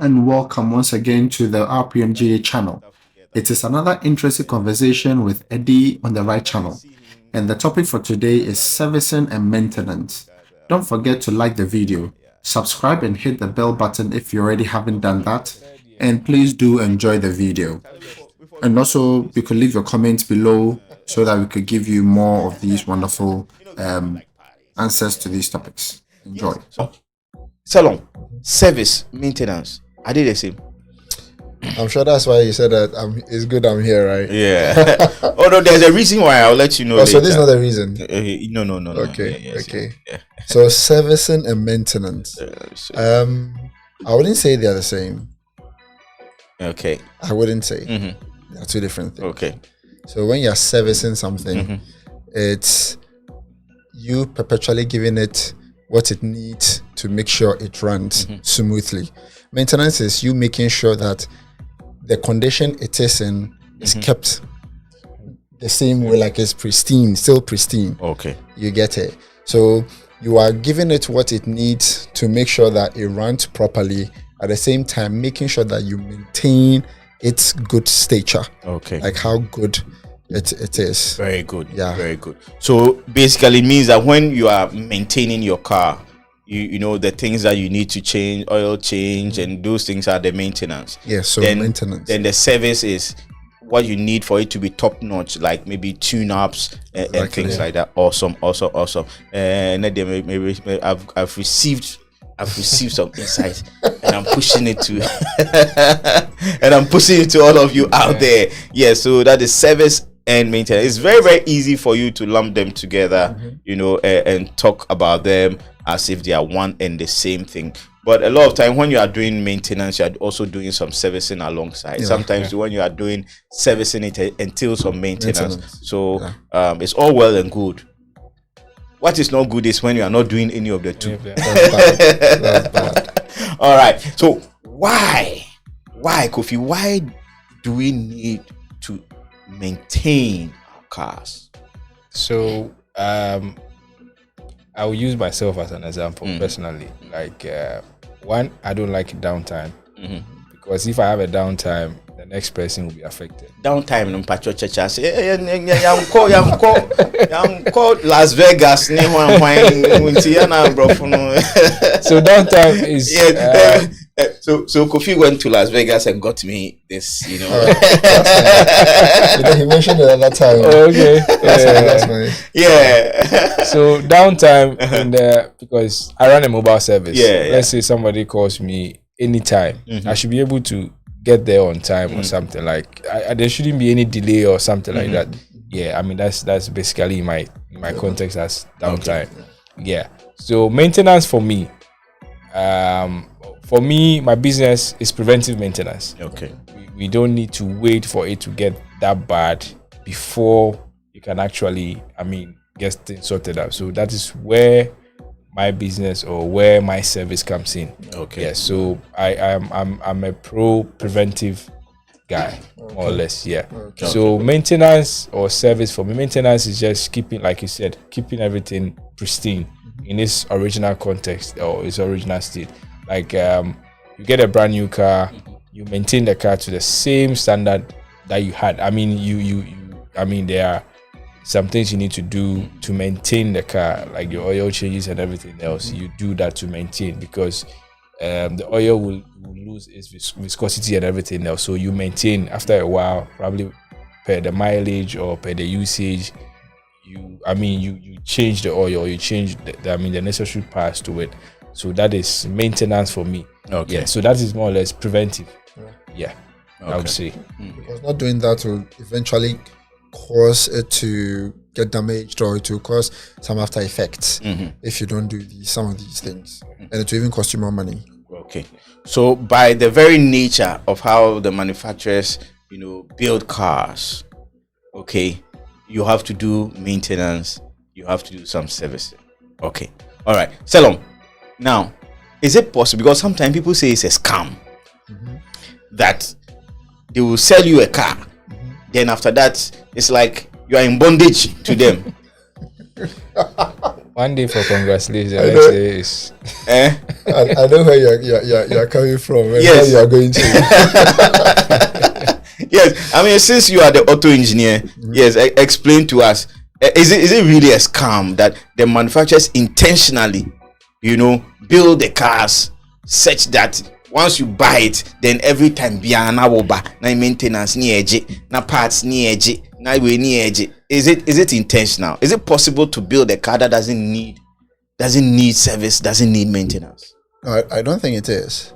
and welcome once again to the RPMGA channel. It is another interesting conversation with Eddie on the right channel. And the topic for today is servicing and maintenance. Don't forget to like the video, subscribe and hit the bell button if you already haven't done that. And please do enjoy the video. And also, you could leave your comments below so that we could give you more of these wonderful answers to these topics. Enjoy. Salon, service, maintenance, are they the same? I'm sure that's why you said that it's good I'm here, right? Yeah. Although there's a reason why, I'll let you know. So this is not the reason. No. Okay. Yeah. So servicing and maintenance. I wouldn't say they're the same. Okay. I wouldn't say. They're two different things. Okay. So when you're servicing something, it's you perpetually giving it what it needs to make sure it runs smoothly. Maintenance is you making sure that the condition it is in is kept the same way, like it's pristine, still pristine. Okay. You get it. So you are giving it what it needs to make sure that it runs properly, at the same time making sure that you maintain its good stature. Okay. Like how good it is. Very good. Yeah. Very good. So basically it means that when you are maintaining your car, you know the things that you need to change, oil change, and those things are the maintenance. Yeah, so maintenance. Then the service is what you need for it to be top notch, like maybe tune-ups and things like that. Awesome. And then maybe I've received some insight, and I'm pushing it to all of you out there. Yeah, so that is service and maintenance. It's very, very easy for you to lump them together, and talk about them as if they are one and the same thing. But a lot of time when you are doing maintenance, you are also doing some servicing alongside. Sometimes when you are doing servicing, it entails some maintenance. So it's all well and good. What is not good is when you are not doing any of the two. That's bad. All right. So why, Kofi? Why do we need to maintain our cars? So I will use myself as an example personally. Like one, I don't like downtime because if I have a downtime, the next person will be affected. Downtime no pacho checha say yam call Las Vegas ni So downtime is so Kofi went to Las Vegas and got me this, He mentioned it at that time. Okay. That's nice. Yeah. So downtime because I run a mobile service. Let's say somebody calls me anytime. I should be able to get there on time or something. Like there shouldn't be any delay or something like that. Yeah, I mean that's basically my context as downtime. Yeah. So maintenance for me, my business is preventive maintenance. Okay. We don't need to wait for it to get that bad before you can actually, get things sorted out. So that is where my business or where my service comes in. Okay. Yeah. So I'm a pro preventive guy, more or less. Yeah. Okay. So maintenance or service for me, maintenance is just keeping, like you said, keeping everything pristine in its original context or its original state. Like you get a brand new car, you maintain the car to the same standard that you had. There are some things you need to do to maintain the car, like your oil changes and everything else. You do that to maintain because the oil will lose its viscosity and everything else. So you maintain after a while, probably per the mileage or per the usage. You change the oil, you change the necessary parts to it. So that is maintenance for me. Okay. Yeah. So that is more or less preventive. Yeah. Okay. I would say. Because not doing that will eventually cause it to get damaged or to cause some after effects if you don't do some of these things, and it will even cost you more money. Okay. So by the very nature of how the manufacturers, build cars, okay, you have to do maintenance, you have to do some servicing. Okay. All right. Salom. Now, is it possible? Because sometimes people say it's a scam that they will sell you a car. Then after that, it's like you are in bondage to them. One day for congratulations. I Next know. day is Eh? I know where you're coming from. And Yes. where you are going to. Yes, I mean, since you are the auto engineer, yes, explain to us. Is it really a scam that the manufacturers intentionally, build the cars such that once you buy it, then every time biana woba na maintenance ni eje, na parts ni eje, na we ni eje. Is it intentional? Is it possible to build a car that doesn't need service, doesn't need maintenance? No, I don't think it is.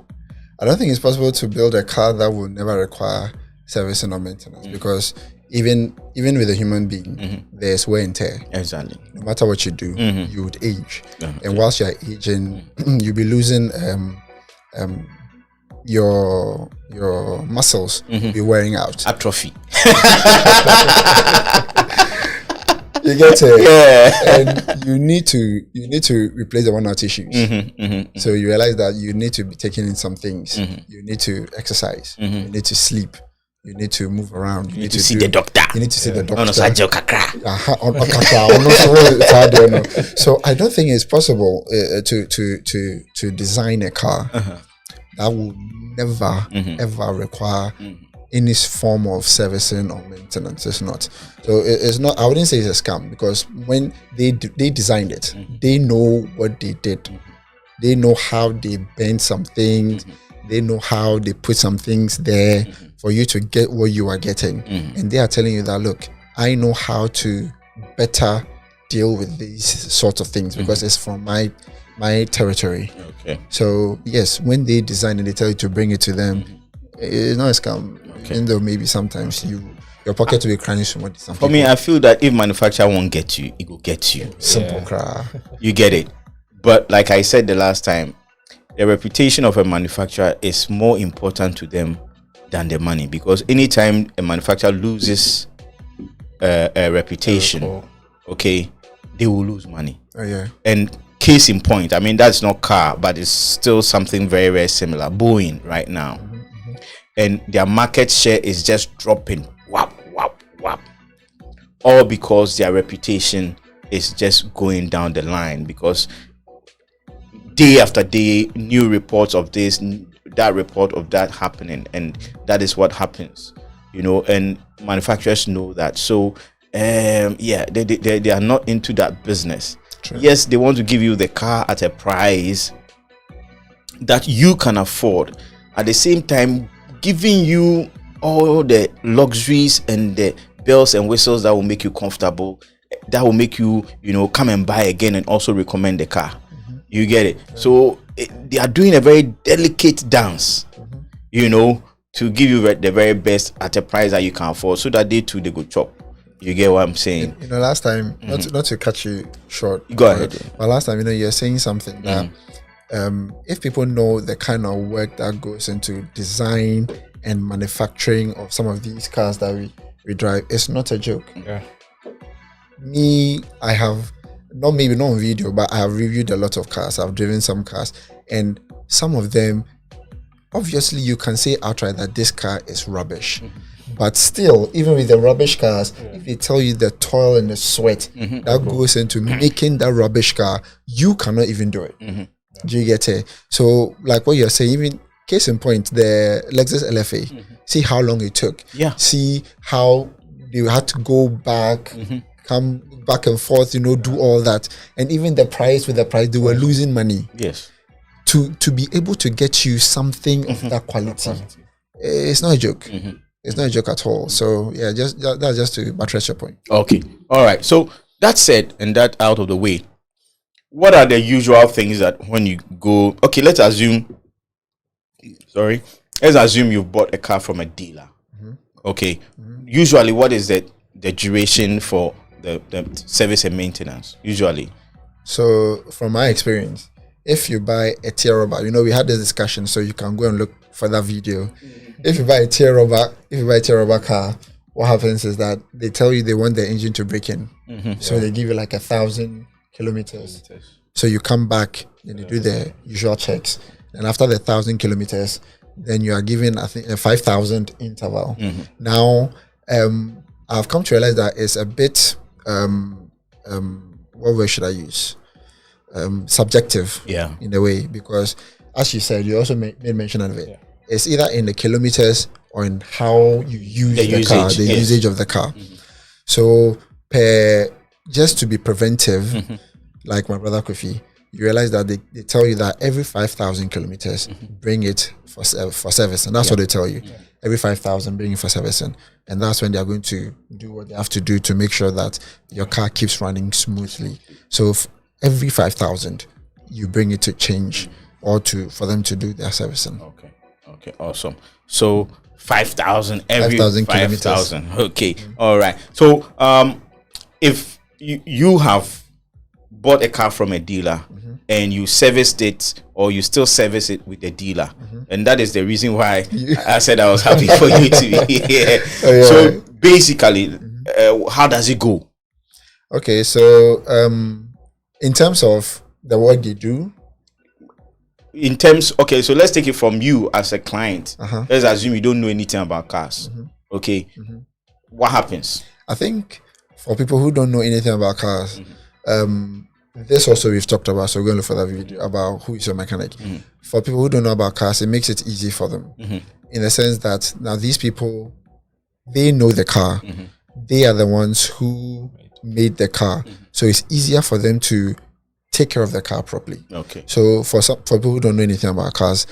I don't think it's possible to build a car that will never require servicing or maintenance, because even with a human being, there's wear and tear. Exactly. No matter what you do, you would age, and whilst you're aging, you'll be losing your muscles will be wearing out. Atrophy. You get it, Yeah. and you need to replace the worn out tissues. So you realize that you need to be taking in some things. You need to exercise. You need to sleep. You need to move around. You need to see the doctor. You need to see the doctor. So I don't think it's possible to design a car that will never ever require any form of servicing or maintenance. It's not. So it's not. I wouldn't say it's a scam, because when they designed it, they know what they did. They know how they bent some things. They know how they put some things there for you to get what you are getting. And they are telling you that, look, I know how to better deal with these sorts of things because it's from my territory. Okay. So yes, when they design and they tell you to bring it to them, it's not a scam. Okay. Even though maybe sometimes your pocket will be crying so much. For me, I feel that if manufacturer won't get you, it will get you. Simple cry. You get it. But like I said the last time, the reputation of a manufacturer is more important to them than the money, because anytime a manufacturer loses a reputation, okay, they will lose money. Oh yeah. And case in point, I mean, that's not car, but it's still something very, very similar. Boeing right now, and their market share is just dropping. Whap, whap, whap. All because their reputation is just going down the line, because day after day, new reports of this, that report of that happening, and that is what happens, and manufacturers know that. So they are not into that business. True. Yes, they want to give you the car at a price that you can afford, at the same time giving you all the luxuries and the bells and whistles that will make you comfortable, that will make you come and buy again and also recommend the car. You get it? Yeah. So they are doing a very delicate dance, to give you the very best at a price that you can afford, so that they too, they go chop. You get what I'm saying? Last time, not to cut you short. Go ahead. But last time, you're saying something that if people know the kind of work that goes into design and manufacturing of some of these cars that we drive, it's not a joke. Yeah. Me, I have not on video, but I have reviewed a lot of cars. I've driven some cars, and some of them, obviously, you can say outright that this car is rubbish. But still, even with the rubbish cars, if they tell you the toil and the sweat that goes into making that rubbish car, you cannot even do it. Do you get it? So, like what you're saying, even case in point, the Lexus LFA, see how long it took. Yeah. See how they had to go back, come back and forth, do all that. And even the price, they were losing money. Yes. To be able to get you something of that quality, it's not a joke. It's not a joke at all. So yeah, that's just to buttress your point. Okay. All right. So that said, and that out of the way, what are the usual things that when you go? Okay, let's assume you've bought a car from a dealer. Okay. Usually, what is the duration for the service and maintenance? Usually. So from my experience, if you buy a tear rubber, we had this discussion, so you can go and look for that video. If you buy a tear rubber car, what happens is that they tell you they want the engine to break in. So they give you like 1,000 kilometers. So you come back and you do the usual checks. And after the 1,000 kilometers, then you are given, I think, a 5,000 interval. Now, I've come to realize that it's a bit, what word should I use? subjective Yeah. in a way, because as you said, you also made mention of it. It's either in the kilometers or in how you use the car, the usage of the car. So just to be preventive, like my brother Kofi, you realize that they tell you that every 5,000 kilometers, bring it for service, and that's what they tell you. Every 5,000, bring it for servicing, and that's when they are going to do what they have to do to make sure that your car keeps running smoothly. So every 5,000, you bring it to change or for them to do their servicing. Okay, awesome. So 5,000 every 5,000. Okay, all right. So if you have bought a car from a dealer and you serviced it, or you still service it with the dealer, and that is the reason why I said I was happy for you to be here. So basically, how does it go? Okay, so in terms of the work they do, so let's take it from you as a client. Let's assume you don't know anything about cars. Okay, what happens? I think for people who don't know anything about cars, this also we've talked about, so we're going to look for that video about who is your mechanic. For people who don't know about cars, it makes it easy for them in the sense that now these people, they know the car. They are the ones who made the car, so it's easier for them to take care of the car properly. Okay. So for people who don't know anything about cars,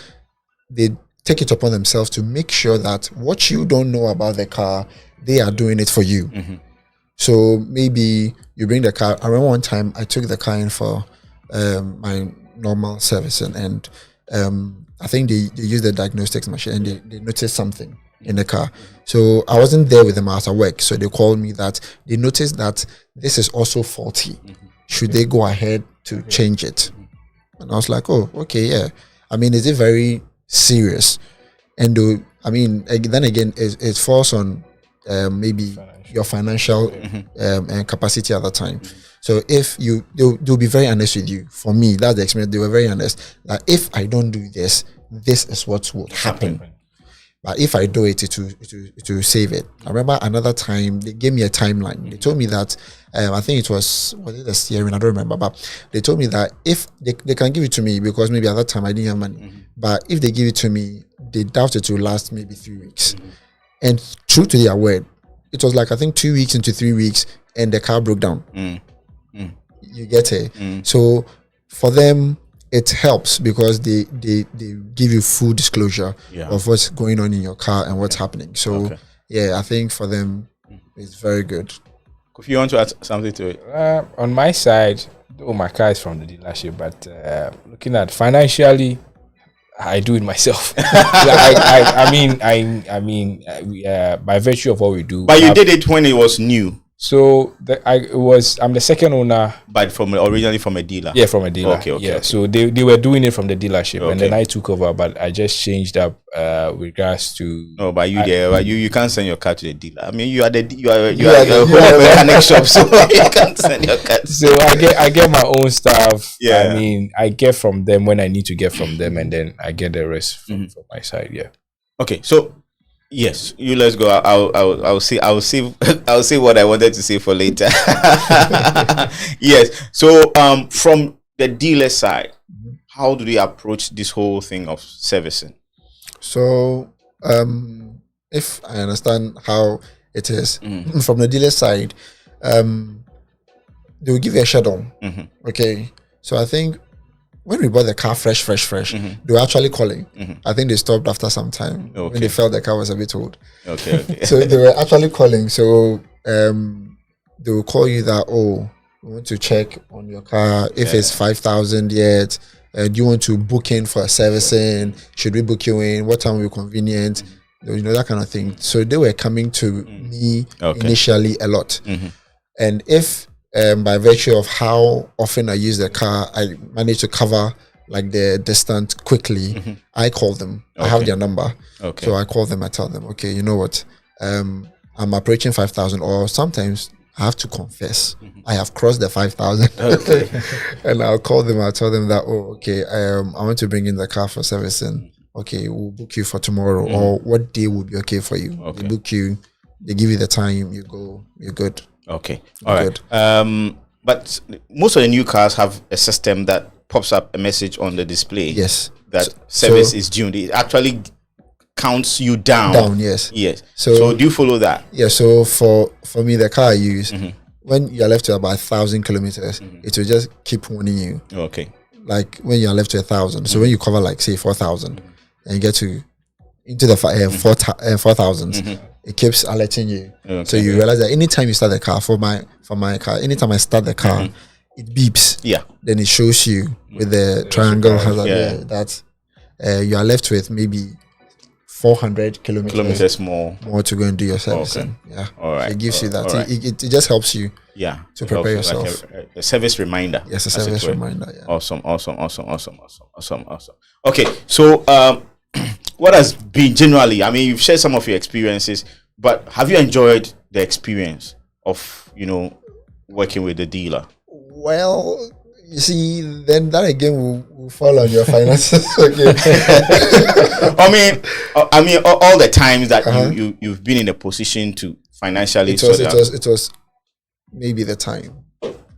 they take it upon themselves to make sure that what you don't know about the car, they are doing it for you. So maybe you bring the car. I remember one time I took the car in for my normal servicing, and I think they used the diagnostics machine, and they noticed something in the car. So I wasn't there with them at work, so they called me that they noticed that this is also faulty. Should they go ahead to change it? And I was like, oh, okay, yeah. I mean, is it very serious? And I mean, then again, it falls on maybe your financial and capacity at the time. So if they'll be very honest with you. For me, that's the experience. They were very honest that if I don't do this, this is what would happen. But if I do it, to save it. I remember another time they gave me a timeline. They told me that I think it was it the steering? I don't remember, but they told me that if they can give it to me, because maybe at that time I didn't have money. But if they give it to me, they doubt it will last maybe 3 weeks. And true to their word, it was like I think 2 weeks into 3 weeks, and the car broke down. You get it? So for them, it helps because they give you full disclosure of what's going on in your car and what's happening. So I think for them it's very good. If you want to add something to it, on my side, my car is from the dealership, but looking at financially, I do it myself. I mean, by virtue of what we do. But you did it when it was new. So I'm the second owner, but originally from a dealer. Yeah, from a dealer. Okay. So they were doing it from the dealership, and then I took over. But I just changed up with regards to. No, but you can't send your car to the dealer. I mean, you are the home mechanic shop, so you can't send your car. So I get my own stuff. Yeah. I mean, I get from them when I need to get from them, and then I get the rest from my side. Yeah. Okay, so. Yes, you let's go. I'll see what I wanted to say for later. Yes. So from the dealer side, how do they approach this whole thing of servicing? So if I understand how it is from the dealer side, they will give you a schedule. Okay. So I think when we bought the car fresh, they were actually calling. I think they stopped after some time when they felt the car was a bit old. Okay. So they were actually calling. So they will call you that, we want to check on your car if it's 5,000 yet. Do you want to book in for a servicing? Should we book you in? What time will be convenient? That kind of thing. So they were coming to me initially a lot. And if by virtue of how often I use the car, I manage to cover like the distance quickly. I call them. I have their number. So I call them. I tell them, okay, you know what? I'm approaching 5,000, or sometimes I have to confess I have crossed the 5,000. And I'll call them. I'll tell them that, I want to bring in the car for servicing. Okay, we'll book you for tomorrow, or what day would be okay for you? They book you. They give you the time. You go. You're good. Okay. All right. But most of the new cars have a system that pops up a message on the display. Yes. That service is due. It actually counts you down. Down, yes. Yes. So do you follow that? Yeah. So for me, the car I use, when you're left to about 1,000 kilometers, it will just keep warning you. Okay. Like when you're left to 1,000. So when you cover like say 4,000, and you get to into the 4,000, it keeps alerting you. Okay. So you realize that anytime you start the car, for my car, anytime I start the car, it beeps. Yeah. Then it shows you with the triangle hazard that you are left with maybe 400 kilometers more to go and do your servicing. Okay. Yeah. All right. So it gives you that. Right. It just helps you. Yeah. To prepare yourself. Like a service reminder. Yes, a service reminder. Yeah. Awesome. Okay. So what has been generally? I mean, you've shared some of your experiences, but have you enjoyed the experience of working with the dealer? Well, you see, then that again will fall on your finances. Okay. I mean, all the times that you've been in a position to financially. It was maybe the time.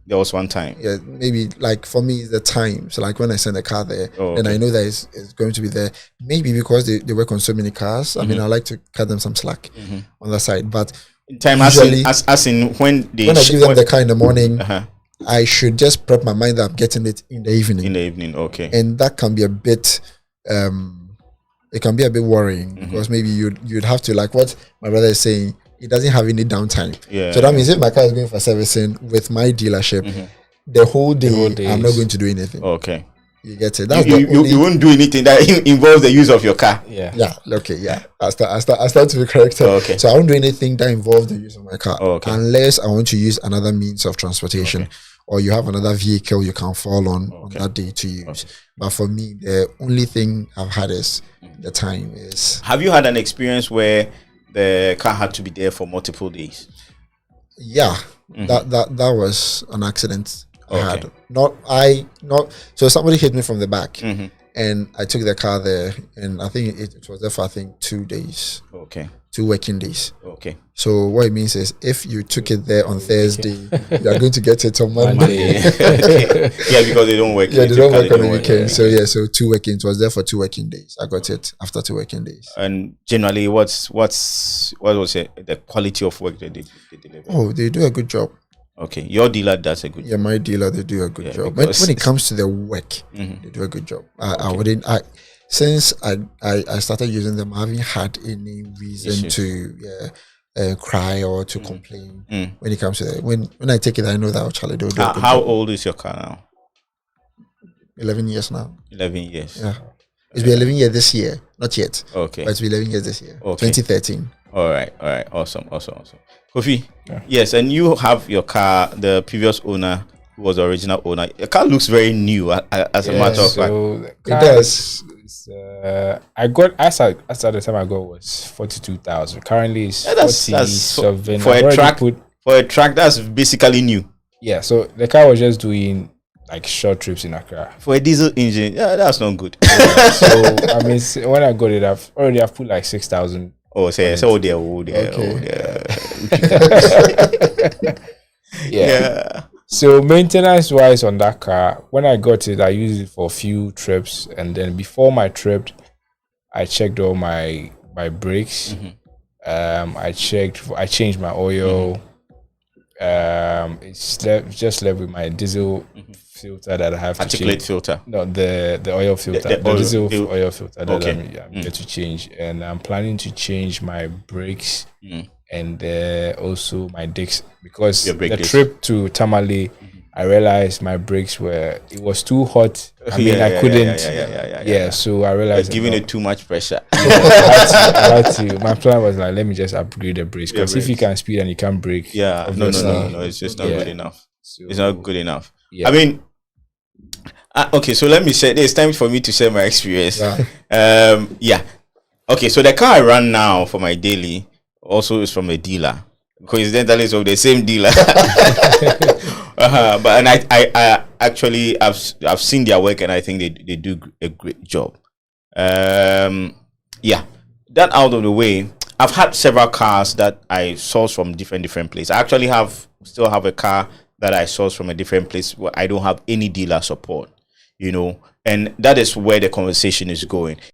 There was one time. Yeah, maybe like for me, the time. So like when I send a car there, and I know that it's going to be there. Maybe because they work on so many cars. I mean, I like to cut them some slack on the side. But time usually, as in when I give them the car in the morning, I should just prep my mind that I'm getting it in the evening. In the evening, okay. And that can be a bit, it can be a bit worrying because maybe you'd have to, like what my brother is saying, it doesn't have any downtime. Yeah. So that means if my car is going for servicing with my dealership, the whole day I'm not going to do anything. Okay. You get it. That's you won't do anything that involves the use of your car. Yeah. Yeah. Okay. Yeah. I start to be correct. Okay. So I won't do anything that involves the use of my car. Okay. Unless I want to use another means of transportation, or you have another vehicle you can fall on that day to use. Okay. But for me, the only thing I've had is the time is. Have you had an experience where the car had to be there for multiple days? Yeah. That was an accident. I had so somebody hit me from the back and I took the car there and I think it was there for 2 days. Okay. 2 working days. Okay. So what it means is if you took it there on Thursday, you are going to get it on Monday. Yeah, because they don't work. Yeah, they don't work on the weekend. So 2 working. It was there for 2 working days. I got it after 2 working days. And generally, what was it? The quality of work that they deliver? Oh, they do a good job. Okay, your dealer does a good job. Yeah, my dealer, they do a good job. When it comes to the work, they do a good job. Since I started using them, I haven't had any reason to cry or to complain when it comes to that. When I take it, I know that Charlie do a good job. How old is your car now? 11 years now. 11 years. Yeah. It's been 11 years this year. Not yet. Okay. But it's been 11 years this year. Okay. 2013. All right. Awesome. Kofi, yes, and you have your car, the previous owner, who was the original owner. Your car looks very new, as a matter of fact. It does. I got, as at the time I got was 42,000. Currently it's 47. For a track. For a track, that's basically new. Yeah, so the car was just doing like short trips in Accra. For a diesel engine, that's not good. Yeah, so I mean, when I got it, I've put like 6,000. Oh, so there. Yeah. So maintenance wise on that car, when I got it, I used it for a few trips, and then before my trip, I checked all my brakes. I changed my oil. It's just left with my diesel filter that I have to change. Particulate filter. No, the oil filter. The diesel oil filter that I'm going to change. And I'm planning to change my brakes and also my discs, because the trip to Tamale, I realized my brakes it was too hot. I mean, I couldn't. Yeah, so I realized giving it too much pressure. I had to. My plan was like, let me just upgrade the brakes, because if you can speed and you can't brake, no, it's just not good enough. So, it's not good enough. Yeah. I mean, okay, so let me say, it's time for me to share my experience. Okay, so the car I run now for my daily also is from a dealer. Coincidentally, it's of the same dealer. But I actually I've seen their work, and I think they do a great job. That out of the way, I've had several cars that I sourced from different places. I actually still have a car that I source from a different place where I don't have any dealer support, you know, and that is where the conversation is going.